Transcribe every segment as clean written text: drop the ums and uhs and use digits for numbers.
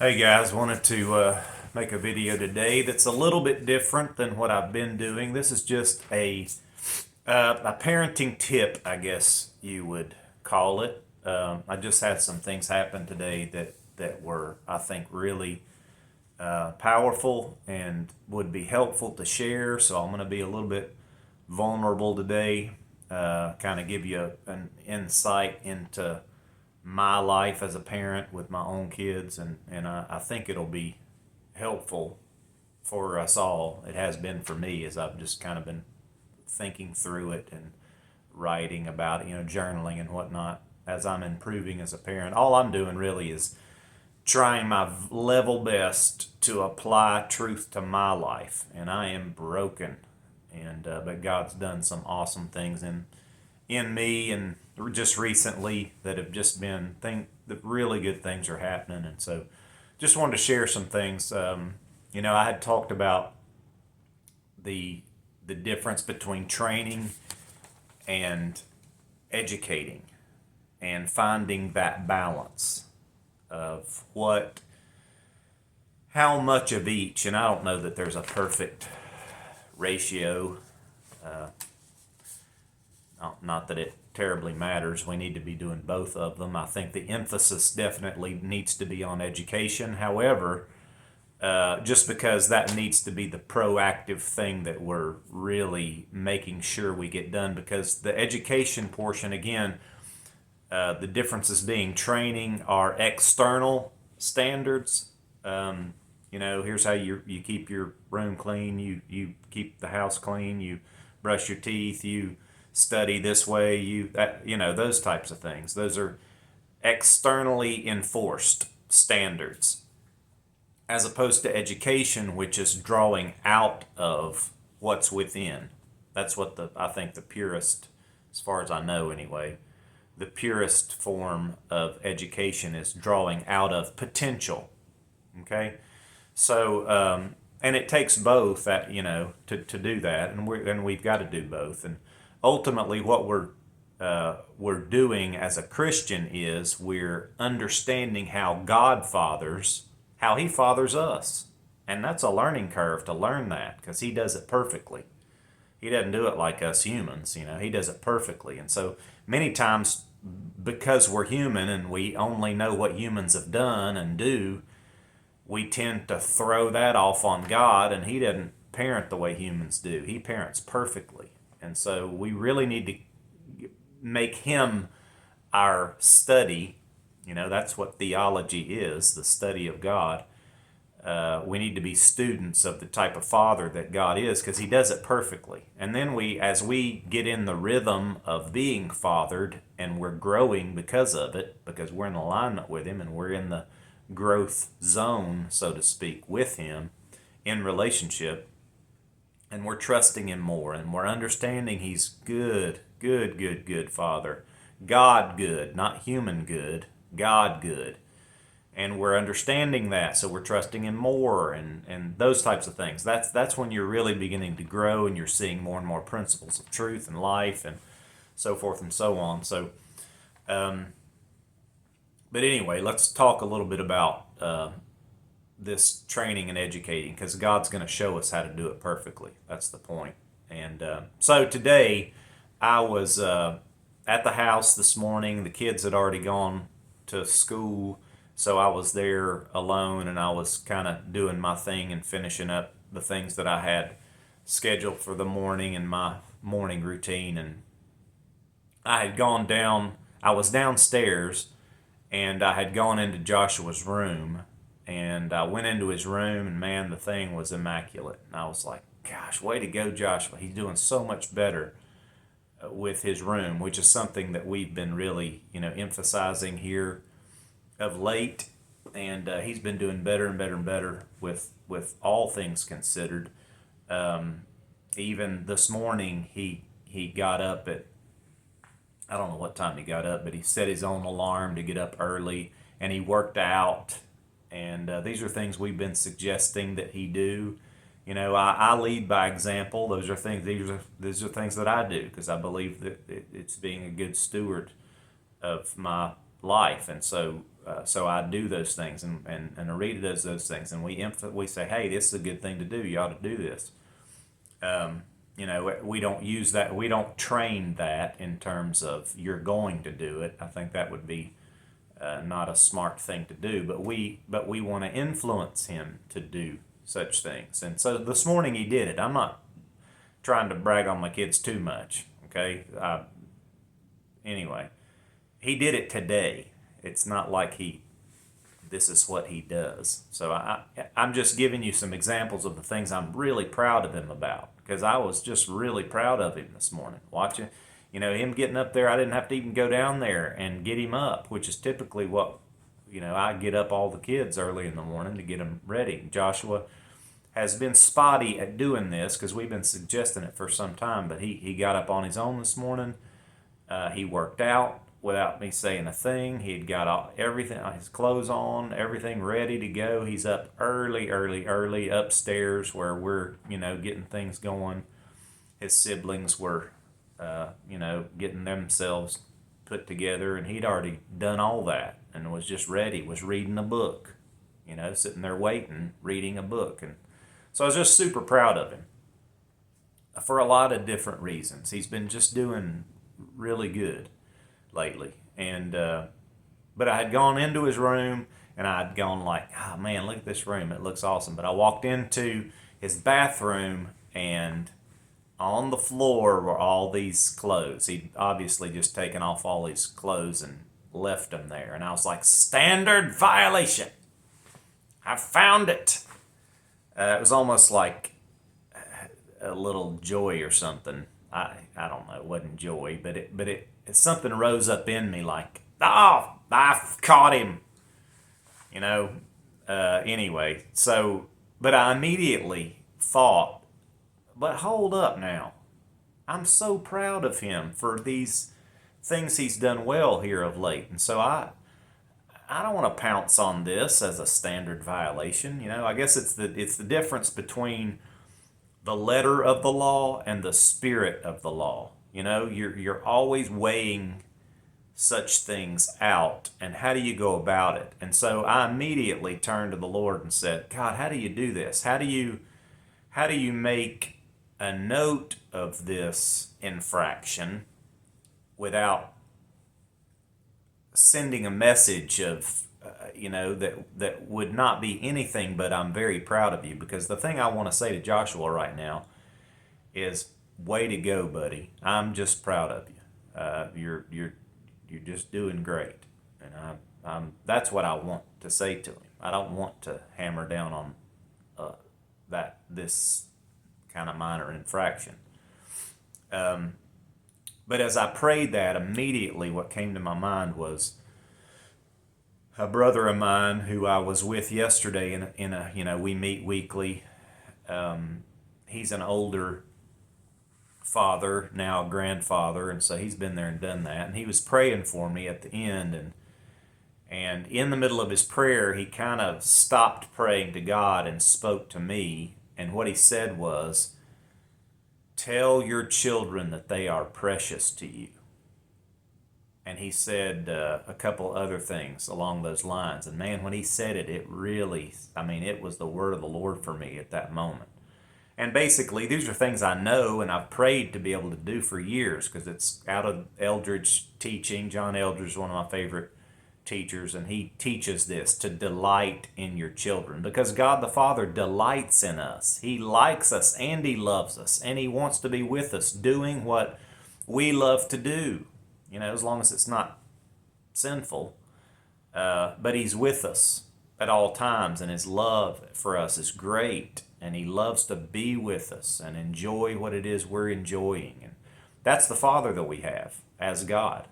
Hey guys, wanted to make a video today that's a little bit different than what I've been doing. This is just a parenting tip, I guess you would call it. I just had some things happen today that were, I think, really powerful and would be helpful to share. So I'm going to be a little bit vulnerable today, kind of give you an insight into my life as a parent with my own kids, and I think it'll be helpful for us all. It has been for me as I've just kind of been thinking through it and writing about it, journaling and whatnot as I'm improving as a parent. All I'm doing really is trying my level best to apply truth to my life, and I am broken. And but God's done some awesome things in me and just recently that have just been the really good things are happening. And so just wanted to share some things. I had talked about the difference between training and educating and finding that balance of how much of each. And I don't know that there's a perfect ratio. Not that it terribly matters. We need to be doing both of them. I think the emphasis definitely needs to be on education. However, just because that needs to be the proactive thing that we're really making sure we get done, because the education portion, again, the differences being training are external standards. Here's how you keep your room clean, you keep the house clean, you brush your teeth, you study this way, those types of things. Those are externally enforced standards, as opposed to education, which is drawing out of what's within. That's what I think the purest, as far as I know anyway, the purest form of education is drawing out of potential. Okay, so and it takes both to do that, and we've got to do both. And ultimately, what we're doing as a Christian is we're understanding how He fathers us, and that's a learning curve to learn that, because He does it perfectly. He doesn't do it like us humans, He does it perfectly. And so many times, because we're human and we only know what humans have done and do, we tend to throw that off on God, and He doesn't parent the way humans do. He parents perfectly. And so we really need to make Him our study. That's what theology is, the study of God. We need to be students of the type of Father that God is, because He does it perfectly. And then as we get in the rhythm of being fathered, and we're growing because of it, because we're in alignment with Him and we're in the growth zone, so to speak, with Him in relationship, and we're trusting Him more, and we're understanding He's good, good, good, good Father. God good, not human good, God good. And we're understanding that, so we're trusting Him more, and those types of things. That's when you're really beginning to grow, and you're seeing more and more principles of truth and life and so forth and so on. So, but anyway, let's talk a little bit about this training and educating, because God's going to show us how to do it perfectly. That's the point. And so today, I was at the house this morning. The kids had already gone to school, so I was there alone, and I was kind of doing my thing and finishing up the things that I had scheduled for the morning and my morning routine. And I had gone down, I was downstairs, and I had gone into Joshua's room, and I went into his room, and man, the thing was immaculate. And I was like, gosh, way to go, Joshua. He's doing so much better with his room, which is something that we've been really, emphasizing here of late. And he's been doing better and better and better with all things considered. Even this morning, he got up at, I don't know what time he got up, but he set his own alarm to get up early, and he worked out. And these are things we've been suggesting that he do. I lead by example. Those are things. These are things that I do, because I believe that it's being a good steward of my life. And so So I do those things, and Arita does those things, and we say, hey, this is a good thing to do. You ought to do this. We don't use that. We don't train that in terms of you're going to do it. I think that would be not a smart thing to do. But we want to influence him to do such things. And so this morning he did it. I'm not trying to brag on my kids too much. Okay. Anyway, he did it today. It's not like this is what he does. So I'm just giving you some examples of the things I'm really proud of him about, because I was just really proud of him this morning. Watching, him getting up there, I didn't have to even go down there and get him up, which is typically what, I get up all the kids early in the morning to get them ready. Joshua has been spotty at doing this because we've been suggesting it for some time, but he got up on his own this morning. He worked out without me saying a thing. He'd got everything, his clothes on, everything ready to go. He's up early upstairs where we're, getting things going. His siblings were, getting themselves put together, and he'd already done all that and was just ready, was reading a book, sitting there waiting, reading a book. And so I was just super proud of him for a lot of different reasons. He's been just doing really good lately. And but I had gone into his room and I'd gone like, oh man, look at this room, it looks awesome. But I walked into his bathroom, and on the floor were all these clothes. He'd obviously just taken off all his clothes and left them there. And I was like, standard violation, I found it. It was almost like a little joy or something. I don't know, it wasn't joy, but it something rose up in me like, oh, I've caught him. Anyway, so, but I immediately thought, but hold up now. I'm so proud of him for these things he's done well here of late. And so I don't want to pounce on this as a standard violation. I guess it's the difference between the letter of the law and the spirit of the law. You're always weighing such things out, and how do you go about it? And so I immediately turned to the Lord and said, God, how do you do this? How do you make a note of this infraction without sending a message of that would not be anything but I'm very proud of you? Because the thing I want to say to Joshua right now is, way to go, buddy. I'm just proud of you. You're just doing great, and that's what I want to say to him. I don't want to hammer down on this kind of minor infraction. But as I prayed that, immediately what came to my mind was a brother of mine who I was with yesterday in a we meet weekly. He's an older father, now grandfather, and so he's been there and done that. And he was praying for me at the end, and in the middle of his prayer, he kind of stopped praying to God and spoke to me. And what he said was, tell your children that they are precious to you. And he said a couple other things along those lines. And man, when he said it, it really, it was the word of the Lord for me at that moment. And basically, these are things I know and I've prayed to be able to do for years, because it's out of Eldredge teaching. John Eldredge is one of my favorite teachers, and he teaches this, to delight in your children, because God the Father delights in us. He likes us and he loves us, and he wants to be with us doing what we love to do, as long as it's not sinful. But he's with us at all times, and his love for us is great, and he loves to be with us and enjoy what it is we're enjoying. And that's the Father that we have as God.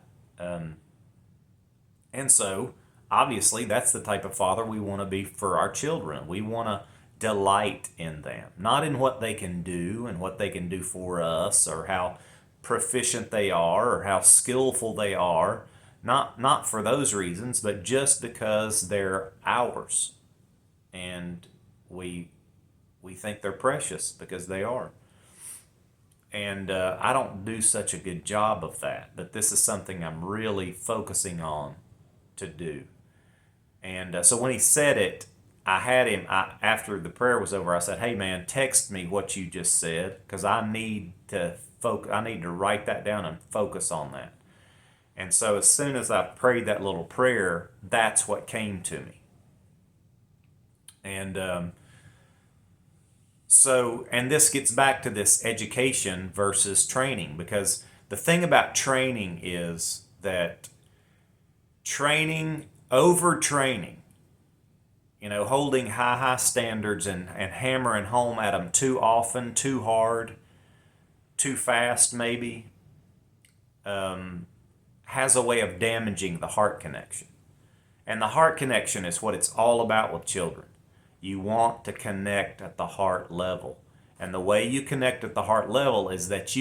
And so, obviously, that's the type of father we want to be for our children. We want to delight in them, not in what they can do and what they can do for us, or how proficient they are, or how skillful they are. Not for those reasons, but just because they're ours. And we think they're precious because they are. And I don't do such a good job of that, but this is something I'm really focusing on to do. And so when he said it, I had him, after the prayer was over, I said, hey man, text me what you just said, because I need to I need to write that down and focus on that. And so as soon as I prayed that little prayer, that's what came to me. And and this gets back to this education versus training, because the thing about training is that overtraining, holding high standards and hammering home at them too often, too hard, too fast maybe, has a way of damaging the heart connection. And the heart connection is what it's all about with children. You want to connect at the heart level. And the way you connect at the heart level is that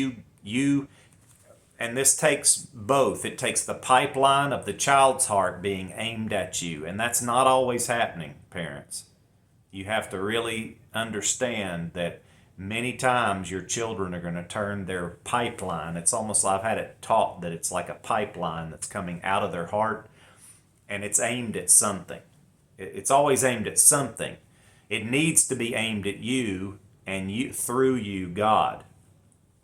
and this takes both. It takes the pipeline of the child's heart being aimed at you. And that's not always happening, parents. You have to really understand that many times your children are going to turn their pipeline. It's almost like I've had it taught that it's like a pipeline that's coming out of their heart, and it's aimed at something. It's always aimed at something. It needs to be aimed at you and through you, God.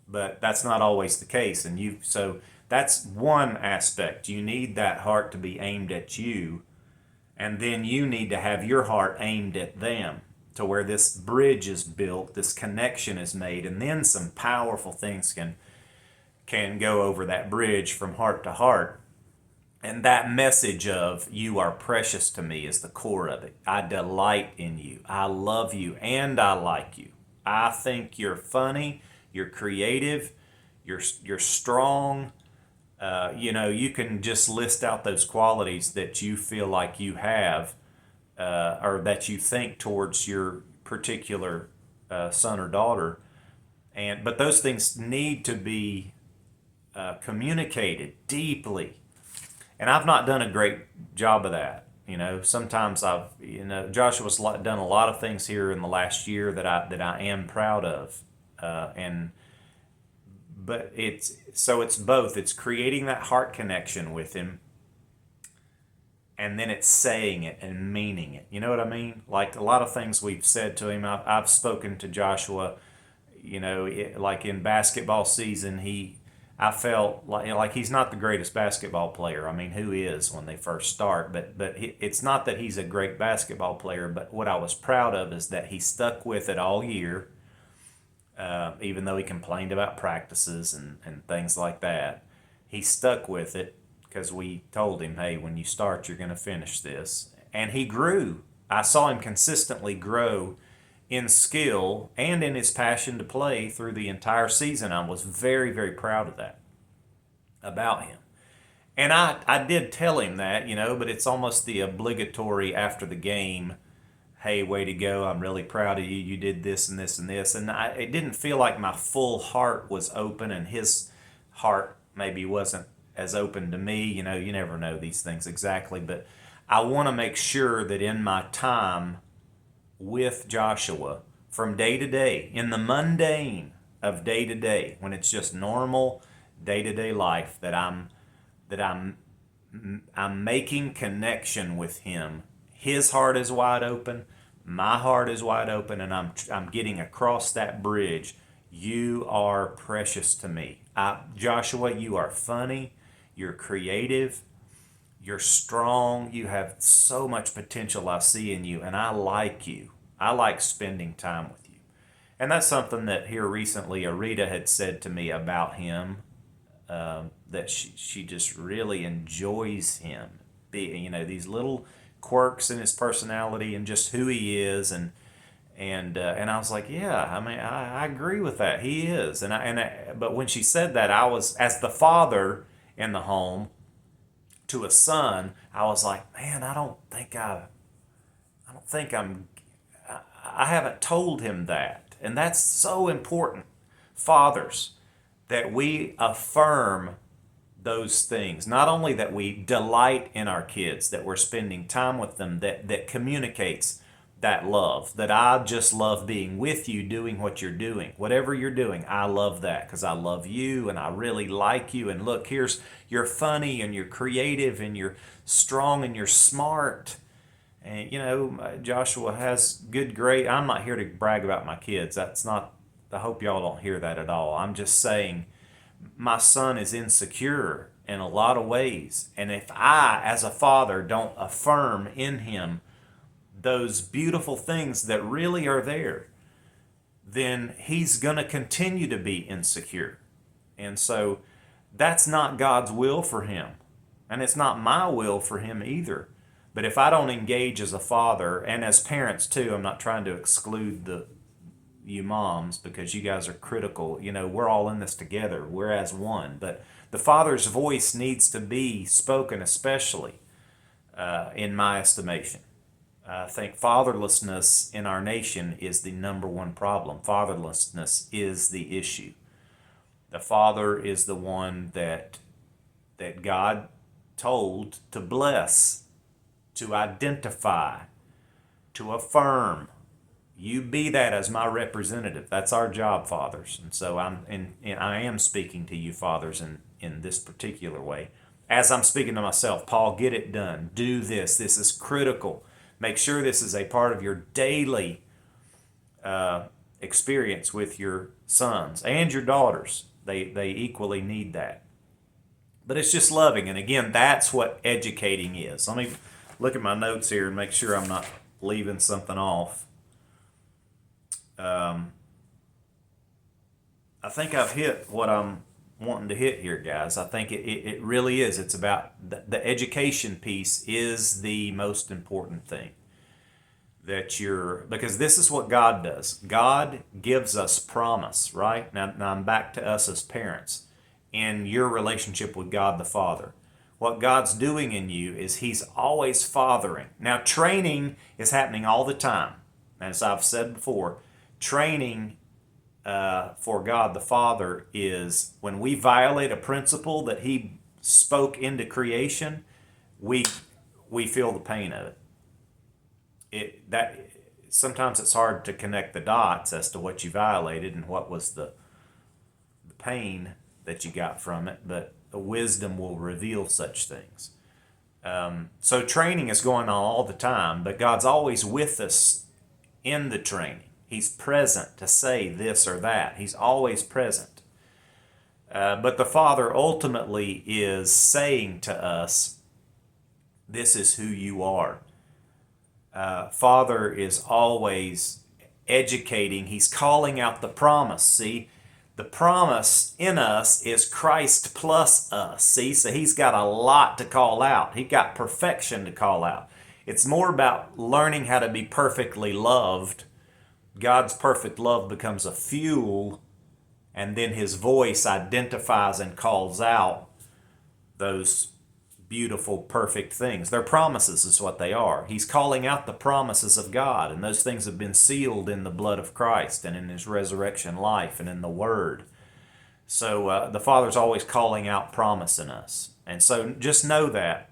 But that's not always the case. So that's one aspect. You need that heart to be aimed at you, and then you need to have your heart aimed at them, to where this bridge is built, this connection is made, and then some powerful things can go over that bridge from heart to heart. And that message of "you are precious to me" is the core of it. I delight in you. I love you, and I like you. I think you're funny. You're creative. You're strong. You can just list out those qualities that you feel like you have, or that you think towards your particular son or daughter. But those things need to be communicated deeply. And I've not done a great job of that. Sometimes Joshua's done a lot of things here in the last year that I am proud of. But it's both. It's creating that heart connection with him, and then it's saying it and meaning it. You know what I mean? Like a lot of things we've said to him. I've spoken to Joshua. Like in basketball season, I felt like he's not the greatest basketball player. I mean, who is when they first start? But it's not that he's a great basketball player. But what I was proud of is that he stuck with it all year, even though he complained about practices and things like that. He stuck with it because we told him, hey, when you start, you're going to finish this. And he grew. I saw him consistently grow in skill and in his passion to play through the entire season. I was very, very proud of that about him. And I did tell him that, but it's almost the obligatory after the game, hey, way to go, I'm really proud of you, you did this and this and this. And it didn't feel like my full heart was open, and his heart maybe wasn't as open to me. You never know these things exactly, but I want to make sure that in my time with Joshua, from day to day, in the mundane of day to day, when it's just normal day-to-day life, that I'm making connection with him. His heart is wide open, my heart is wide open, and I'm getting across that bridge. You are precious to me. Joshua, you are funny, you're creative, you're strong, you have so much potential I see in you, and I like you. I like spending time with you. And that's something that here recently Arita had said to me about him, that she just really enjoys him. These little quirks in his personality and just who he is, and I was like, yeah, I mean, I agree with that. He is. But when she said that, I was, as the father in the home to a son, I was like, man, I haven't told him that. And that's so important, fathers, that we affirm those things. Not only that we delight in our kids, that we're spending time with them, that communicates that love, that I just love being with you, doing what you're doing. Whatever you're doing, I love that because I love you and I really like you. And look, you're funny and you're creative and you're strong and you're smart. And, Joshua has good grade. I'm not here to brag about my kids. That's not, I hope y'all don't hear that at all. I'm just saying my son is insecure in a lot of ways. And if I, as a father, don't affirm in him those beautiful things that really are there, then he's going to continue to be insecure. And so that's not God's will for him. And it's not my will for him either. But if I don't engage as a father and as parents too, I'm not trying to exclude you moms because you guys are critical. We're all in this together. We're as one. But the father's voice needs to be spoken, especially in my estimation. I think fatherlessness in our nation is the number one problem. Fatherlessness is the issue. The father is the one that God told to bless, to identify, to affirm. You be that as my representative. That's our job, fathers. And so I am speaking to you, fathers, in this particular way. As I'm speaking to myself, Paul, get it done. Do this. This is critical. Make sure this is a part of your daily experience with your sons and your daughters. They equally need that. But it's just loving. And again, that's what educating is. Let me look at my notes here and make sure I'm not leaving something off. I think I've hit what I'm wanting to hit here, guys. I think it really is. It's about the education piece is the most important thing. Because this is what God does. God gives us promise, right? Now I'm back to us as parents in your relationship with God the Father. What God's doing in you is He's always fathering. Now training is happening all the time. As I've said before, training for God the Father is when we violate a principle that He spoke into creation, we feel the pain of it. Sometimes it's hard to connect the dots as to what you violated and what was the pain that you got from it, but the wisdom will reveal such things. So training is going on all the time, but God's always with us in the training. He's present to say this or that. He's always present. But the Father ultimately is saying to us, this is who you are. Father is always educating. He's calling out the promise. See, the promise in us is Christ plus us. See, so He's got a lot to call out. He's got perfection to call out. It's more about learning how to be perfectly loved. God's perfect love becomes a fuel, and then His voice identifies and calls out those beautiful, perfect things. Their promises is what they are. He's calling out the promises of God, and those things have been sealed in the blood of Christ and in His resurrection life and in the Word. So the Father's always calling out promise in us. And so just know that,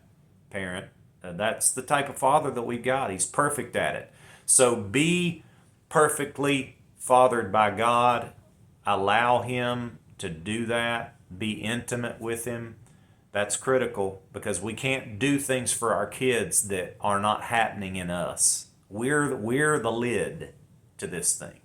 parent, that's the type of Father that we've got. He's perfect at it. So be perfectly fathered by God. Allow Him to do that. Be intimate with Him. That's critical because we can't do things for our kids that are not happening in us. We're the lid to this thing.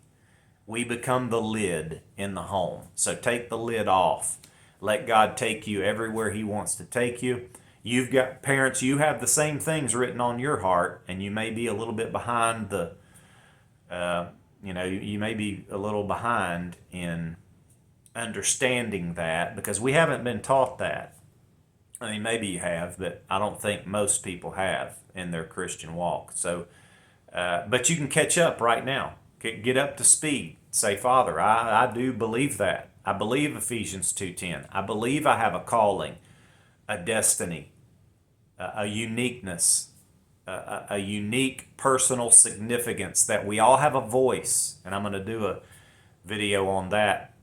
We become the lid in the home. So take the lid off. Let God take you everywhere He wants to take you. You've got parents, you have the same things written on your heart, and you may be a little bit behind you may be a little behind in understanding that because we haven't been taught that. I mean, maybe you have, but I don't think most people have in their Christian walk. So, but you can catch up right now. Get up to speed. Say, Father, I do believe that. I believe Ephesians 2:10. I believe I have a calling, a destiny, a uniqueness, a unique personal significance that we all have a voice. And I'm going to do a video on that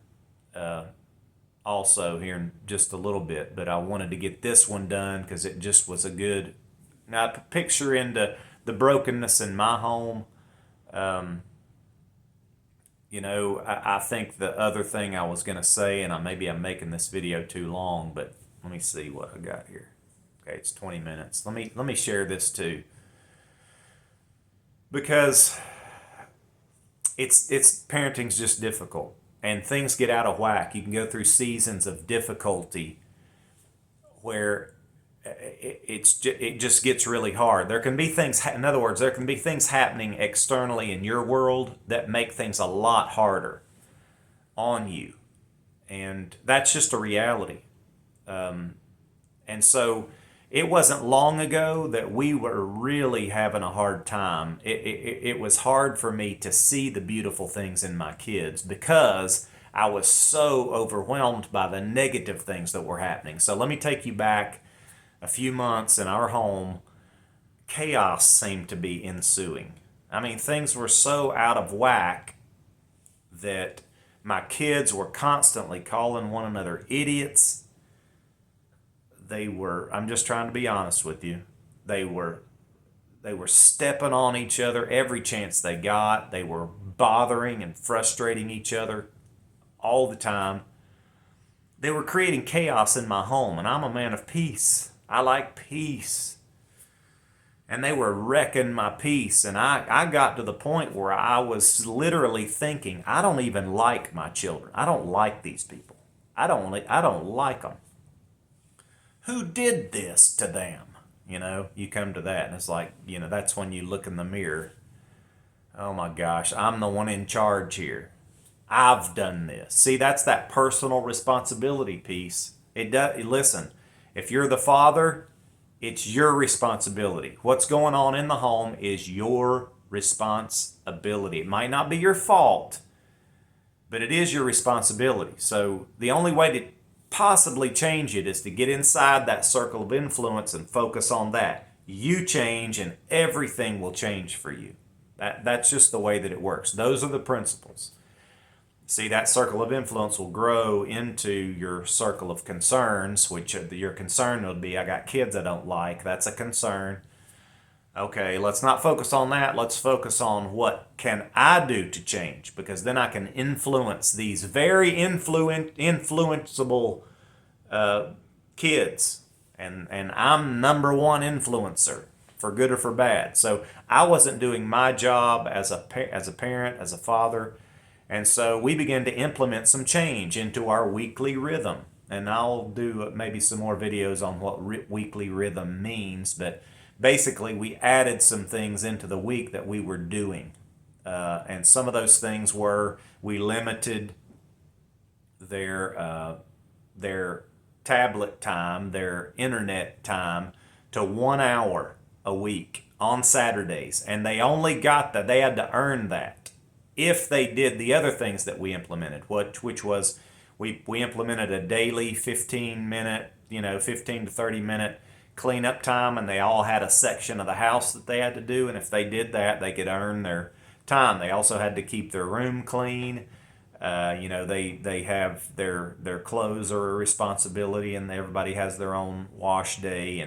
also here in just a little bit, but I wanted to get this one done because it just was a good picture into the brokenness in my home. I think the other thing I was going to say, and maybe I'm making this video too long, but let me see what I got here. Okay, it's 20 minutes. Let me share this too. because it's parenting's just difficult, and things get out of whack. You can go through seasons of difficulty where it just gets really hard. There can be things, in other words, there can be things happening externally in your world that make things a lot harder on you, and that's just a reality. And so it wasn't long ago that we were really having a hard time. It was hard for me to see the beautiful things in my kids because I was so overwhelmed by the negative things that were happening. So let me take you back a few months in our home. Chaos seemed to be ensuing. I mean, things were so out of whack that my kids were constantly calling one another idiots. I'm just trying to be honest with you, they were stepping on each other every chance they got. They were bothering and frustrating each other all the time. They were creating chaos in my home, and I'm a man of peace. I like peace. And they were wrecking my peace, and I got to the point where I was literally thinking, I don't even like my children. I don't like these people. I don't like them. Who did this to them? You come to that, and it's like, that's when you look in the mirror. Oh my gosh, I'm the one in charge here. I've done this. See, that's that personal responsibility piece. Listen, if you're the father, it's your responsibility. What's going on in the home is your responsibility. It might not be your fault, but it is your responsibility. So the only way to possibly change it is to get inside that circle of influence and focus on that. You change and everything will change for you. That's just the way that it works. Those are the principles. See, that circle of influence will grow into your circle of concerns, which your concern would be, I got kids I don't like. That's a concern. Okay, let's not focus on that. Let's focus on what can I do to change, because then I can influence these very influenceable kids, and I'm number one influencer, for good or for bad. So I wasn't doing my job as a parent, as a father, and so we began to implement some change into our weekly rhythm. And I'll do maybe some more videos on what weekly rhythm means, but basically we added some things into the week that we were doing. And some of those things were, we limited their tablet time, their internet time, to 1 hour a week on Saturdays. And they only got that, they had to earn that if they did the other things that we implemented, which was we implemented a daily 15 to 30 minute cleanup time, and they all had a section of the house that they had to do, and if they did that, they could earn their time. They also had to keep their room clean. They have their clothes are a responsibility, and everybody has their own wash day,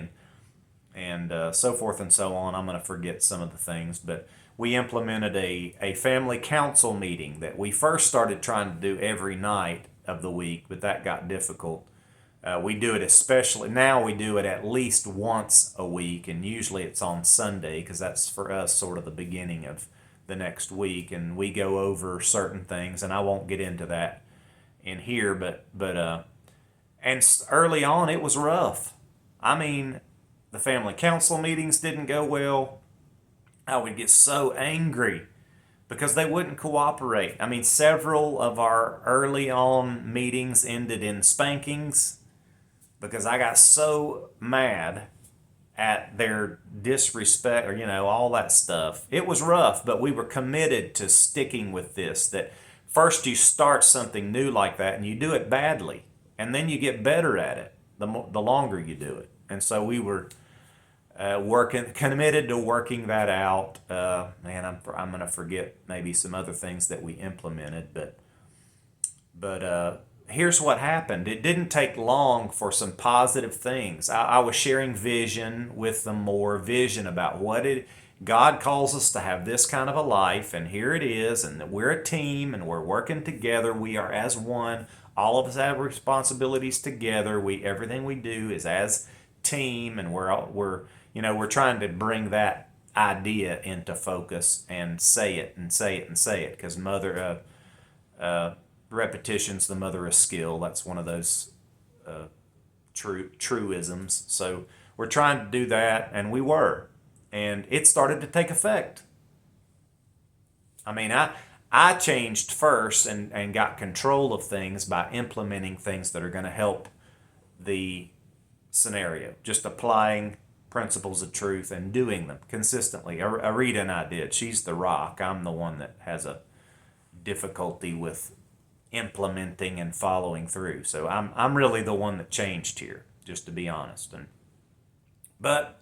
and so forth and so on. I'm going to forget some of the things, but we implemented a family council meeting that we first started trying to do every night of the week, but that got difficult. We do it now we do it at least once a week, and usually it's on Sunday, because that's for us sort of the beginning of the next week, and we go over certain things, and I won't get into that in here, but early on it was rough. I mean, the family council meetings didn't go well. I would get so angry because they wouldn't cooperate. I mean, several of our early on meetings ended in spankings because I got so mad at their disrespect, or all that stuff. It was rough, but we were committed to sticking with this, that first you start something new like that and you do it badly, and then you get better at it the longer you do it. And so we were committed to working that out. I'm going to forget maybe some other things that we implemented, but here's what happened. It didn't take long for some positive things. I was sharing vision with them, more vision about God calls us to have this kind of a life, and here it is, and that we're a team, and we're working together. We are as one. All of us have responsibilities together. Everything we do is as team, and we're trying to bring that idea into focus and say it and say it and say it, because repetition's the mother of skill. That's one of those truisms. So we're trying to do that, and we were, and it started to take effect. I mean, I changed first and got control of things by implementing things that are going to help the scenario, just applying principles of truth and doing them consistently. Arita and I did. She's the rock. I'm the one that has a difficulty with implementing and following through. So I'm really the one that changed here, just to be honest. But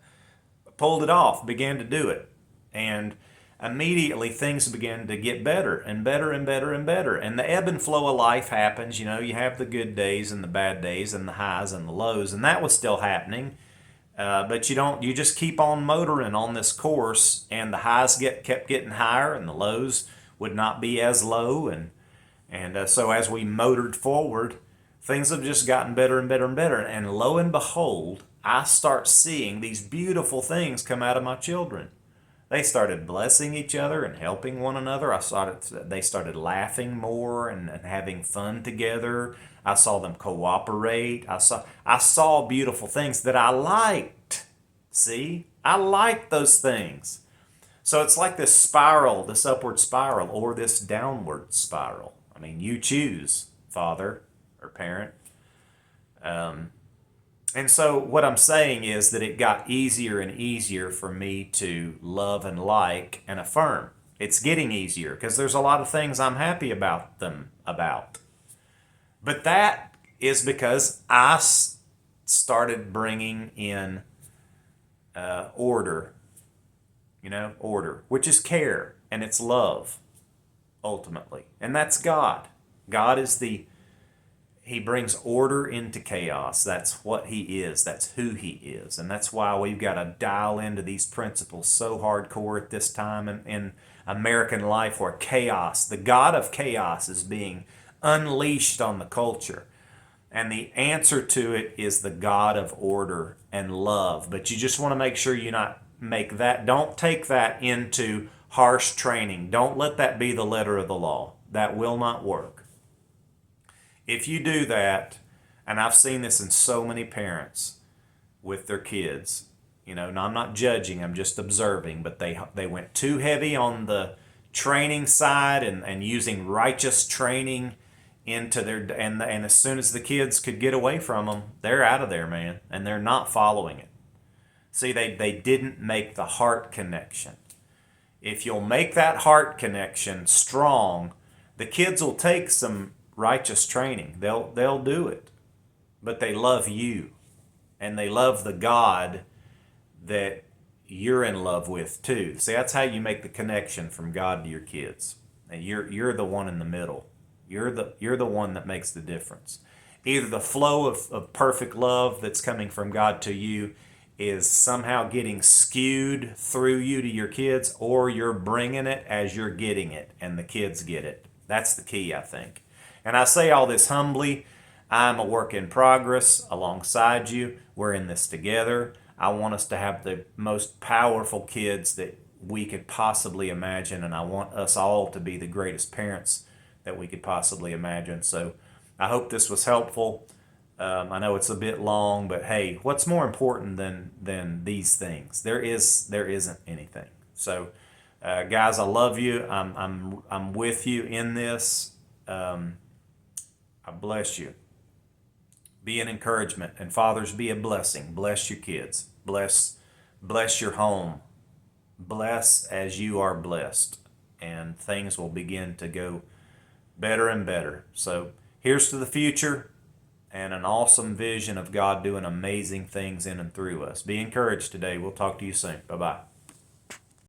pulled it off, began to do it, and immediately things began to get better and better and better and better. And the ebb and flow of life happens. You have the good days and the bad days and the highs and the lows, and that was still happening. But you just keep on motoring on this course, and the highs kept getting higher, and the lows would not be as low, and so as we motored forward, things have just gotten better and better and better. And lo and behold, I start seeing these beautiful things come out of my children. They started blessing each other and helping one another. They started laughing more and having fun together. I saw them cooperate. I saw beautiful things that I liked. See? I liked those things. So it's like this spiral, this upward spiral, or this downward spiral. I mean, you choose, father or parent. And so what I'm saying is that it got easier and easier for me to love and like and affirm. It's getting easier because there's a lot of things I'm happy about them about. But that is because I started bringing in order, order, which is care, and it's love, ultimately. And that's God. God is He brings order into chaos. That's what He is. That's who He is. And that's why we've got to dial into these principles so hardcore at this time in American life, where chaos, the God of chaos, is being unleashed on the culture. And the answer to it is the God of order and love. But you just want to make sure you don't take that into harsh training. Don't let that be the letter of the law. That will not work. If you do that, and I've seen this in so many parents with their kids, and I'm not judging, I'm just observing, but they went too heavy on the training side and using righteous training into and as soon as the kids could get away from them, they're out of there, man, and they're not following it. See, they didn't make the heart connection. If you'll make that heart connection strong, the kids will take some righteous training. They'll do it. But they love you, and they love the God that you're in love with too. See, that's how you make the connection from God to your kids. And you're the one in the middle. You're the one that makes the difference. Either the flow of perfect love that's coming from God to you is somehow getting skewed through you to your kids, or you're bringing it as you're getting it, and the kids get it. That's the key, I think. And I say all this humbly. I'm a work in progress alongside you. We're in this together. I want us to have the most powerful kids that we could possibly imagine, and I want us all to be the greatest parents that we could possibly imagine. So I hope this was helpful. I know it's a bit long, but hey, what's more important than these things? There isn't anything. So, guys, I love you. I'm with you in this. I bless you. Be an encouragement, and fathers, be a blessing. Bless your kids. Bless your home. Bless as you are blessed, and things will begin to go better and better. So here's to the future and an awesome vision of God doing amazing things in and through us. Be encouraged today. We'll talk to you soon. Bye-bye.